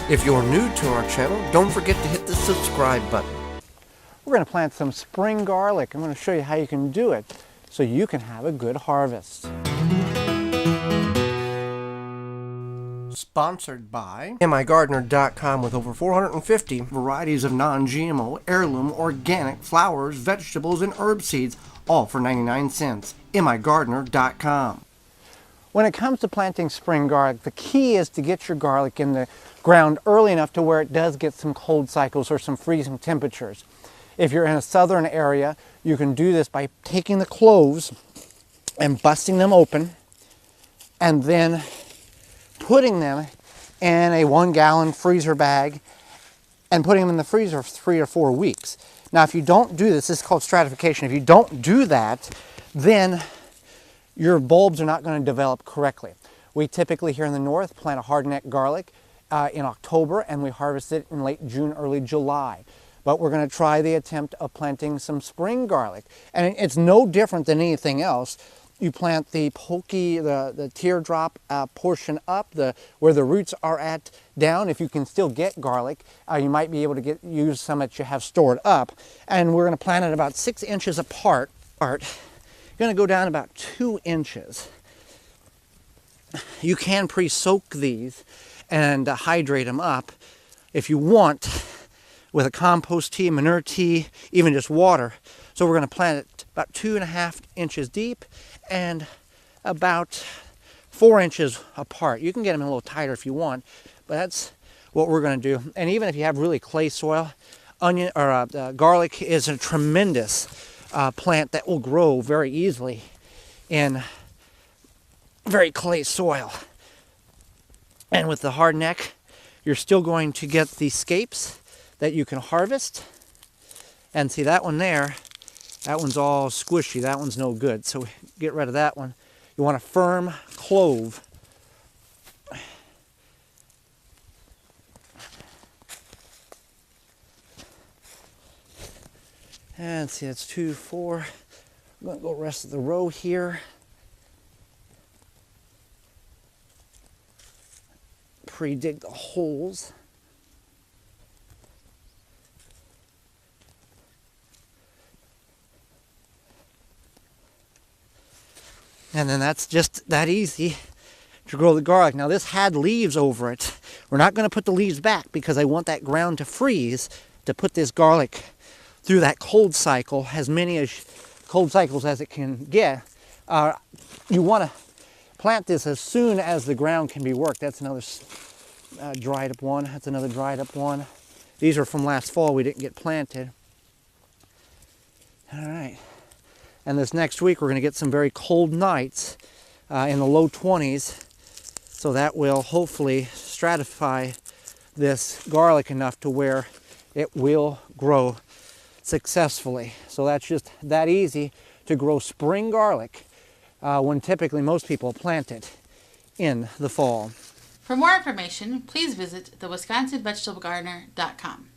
If you're new to our channel, don't forget to hit the subscribe button. We're going to plant some spring garlic. I'm going to show you how you can do it so you can have a good harvest. Sponsored by MIgardener.com, with over 450 varieties of non-GMO, heirloom, organic flowers, vegetables, and herb seeds, all for 99 cents. MIgardener.com. When it comes to planting spring garlic, the key is to get your garlic in the ground early enough to where it does get some cold cycles or some freezing temperatures. If you're in a southern area, you can do this by taking the cloves and busting them open and then putting them in a 1-gallon freezer bag and putting them in the freezer for 3 or 4 weeks. Now, if you don't do this is called stratification. If you don't do that, then your bulbs are not going to develop correctly. We typically here in the north plant a hardneck garlic in October, and we harvest it in late June, early July. But we're going to try the attempt of planting some spring garlic. And it's no different than anything else. You plant the pokey, the teardrop portion up, where the roots are at down. If you can still get garlic, you might be able to use some that you have stored up. And we're going to plant it about 6 inches apart. You're going to go down about 2 inches. You can pre-soak these and hydrate them up if you want with a compost tea, manure tea, even just water. So we're going to plant it about 2.5 inches deep and about 4 inches apart. You can get them a little tighter if you want, but that's what we're going to do. And even if you have really clay soil, garlic is a tremendous plant that will grow very easily in very clay soil. And with the hard neck, you're still going to get the scapes that you can harvest. And see that one there, that one's all squishy, that one's no good. So get rid of that one. You want a firm clove. And see, that's 2, 4. I'm going to go rest of the row here. Pre-dig the holes. And then that's just that easy to grow the garlic. Now this had leaves over it. We're not going to put the leaves back because I want that ground to freeze to put this garlic through that cold cycle, as many cold cycles as it can get. You want to plant this as soon as the ground can be worked. That's another dried up one. That's another dried up one. These are from last fall. We didn't get planted. All right. And this next week we're going to get some very cold nights in the low 20s. So that will hopefully stratify this garlic enough to where it will grow successfully. So that's just that easy to grow spring garlic when typically most people plant it in the fall. For more information, please visit theWisconsinVegetableGardener.com.